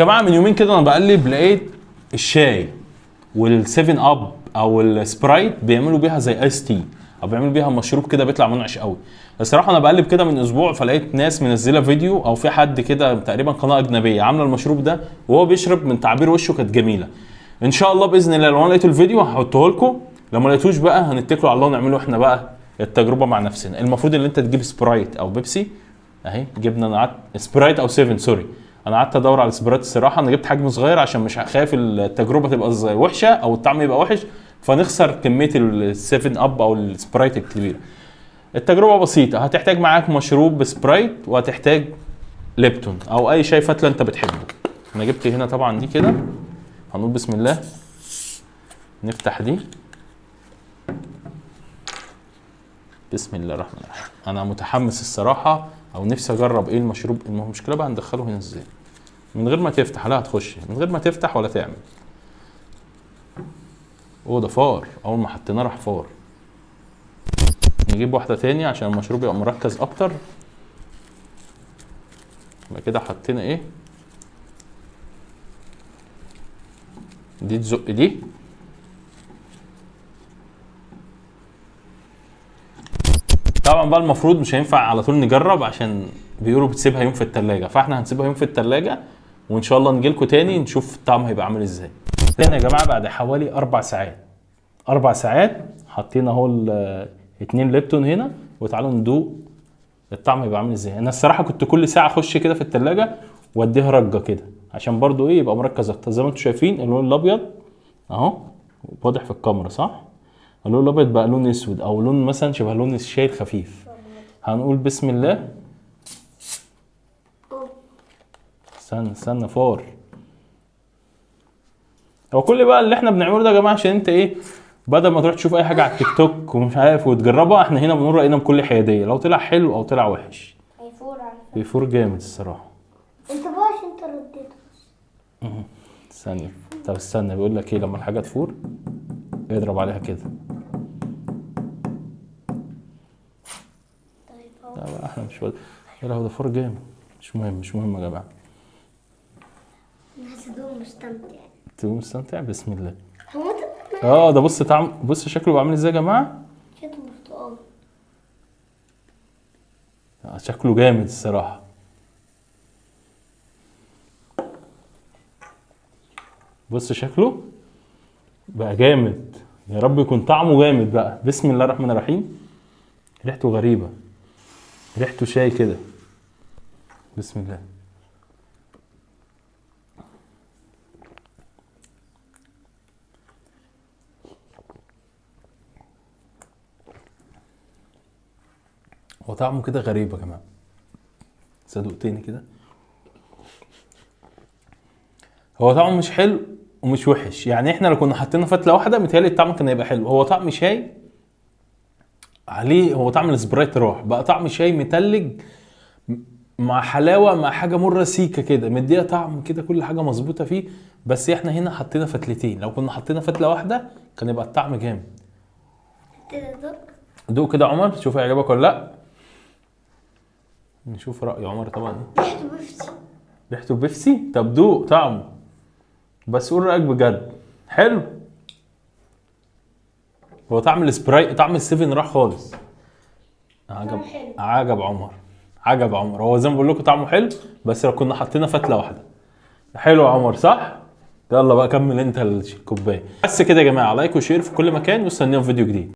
يا جماعه من يومين كده انا بقلب لقيت الشاي والسيفن اب او السبرايت بيعملوا بيها زي ايس تي او بيعملوا بيها مشروب كده بيطلع منعش قوي. الصراحه انا بقلب كده من اسبوع فلقيت ناس منزله فيديو او في حد كده تقريبا قناه اجنبيه عامله المشروب ده وهو بيشرب، من تعبير وشه كانت جميله. ان شاء الله باذن الله لو انا لقيت الفيديو هحطه لكم، لو ما لقيتوش بقى هنتكلوا على الله ونعمله احنا بقى التجربه مع نفسنا. المفروض ان انت تجيب سبرايت او بيبسي اهي، جبنا انا قعدت سبرايت او 7 سوري، انا قعدت ادور على سبرايت الصراحه، انا جبت حجم صغير عشان مش خايف التجربه تبقى وحشه او الطعم يبقى وحش فنخسر كميه ال7 اب او السبرايت الكبيره. التجربه بسيطه، هتحتاج معاك مشروب بسبرايت وهتحتاج ليبتون او اي شاي فتله انت بتحبه. انا جبت هنا طبعا دي كده، هنقول بسم الله، نفتح دي بسم الله الرحمن الرحيم. انا متحمس الصراحه او نفسي اجرب ايه المشروب. المشكله بقى هندخله هنا ازاي من غير ما تفتح؟ لا هتخش من غير ما تفتح ولا تعمل. ده فار، اول ما حطيناه راح فار. نجيب واحده تانية عشان المشروب يبقى مركز اكتر. يبقى كده حطينا ايه دي، تزق دي طبعا بقى. المفروض مش هينفع على طول نجرب عشان بيقولوا بتسيبها يوم في التلاجة، فاحنا هنسيبها يوم في التلاجة وان شاء الله نجيلكوا تاني نشوف الطعم هيبقى عامل ازاي. تاني يا جماعه بعد حوالي 4 ساعات، 4 ساعات حطينا اهو 2 ليبتون هنا، وتعالوا ندوق الطعم هيبقى عامل ازاي. انا الصراحه كنت كل ساعه اخش كده في التلاجة واديها رجه كده عشان برضو ايه يبقى مركز اكتر. زي ما انتم شايفين اللون الابيض اهو واضح في الكاميرا صح؟ اللون الابيض بقى لون اسود او لون مثلا شبه لون الشاي الخفيف. هنقول بسم الله. استنى فار. هو كل بقى اللي احنا بنعمله ده يا جماعه عشان انت ايه، بدل ما تروح تشوف اي حاجه على التيك توك ومش عارف وتجربها، احنا هنا بنقول راينا بكل حياديه، لو طلع حلو او طلع وحش. بيفور جامد الصراحه. انت بقى عشان انت رديته. ثانيه، طب استنى بيقول لك ايه لما الحاجه تفور اضرب عليها كده. لا بقى احنا مش يا لهوي ده فور جامد. مش مهم يا جماعه. الناس دول مستمتع. تقوم مستمتع بسم الله. هو ده بص طعم، بص شكله بيعمل ازاي يا جماعه. شكله برتقال. شكله جامد الصراحه. بص شكله بقى جامد، يا رب يكون طعمه جامد بقى. بسم الله الرحمن الرحيم. ريحته غريبه، ريحته شاي كده. بسم الله. هو طعمه كده غريب يا جماعه. صدق تاني كده، هو طعمه مش حلو ومش وحش، يعني احنا لو كنا حطينا فتله واحده متهيألي الطعم كان هيبقى حلو. هو طعم شاي عليه، هو طعم السبرايت راح بقى طعم شاي متلج مع حلاوه مع حاجه مره سيكه كده، مديها طعم كده كل حاجه مظبوطه فيه. بس احنا هنا حطينا فتلتين، لو كنا حطينا فتله واحده كان يبقى الطعم جامد. دوق كده عمر شوف هيعجبك ولا لا. نشوف رأي عمر طبعا. ريحته بيبسي. ريحته بيبسي؟ طب دوق طعمه بس قول رأيك بجد. حلو؟ هو طعم السبرايت طعم السيفن راح خالص. عجب عمر. هو زي ما بقول لكم طعمه حلو بس لو كنا حطينا فتله واحده. حلو يا عمر صح؟ يلا بقى كمل انت الكوبايه. بس كده يا جماعه، لايك وشير في كل مكان، واستنونا في فيديو جديد.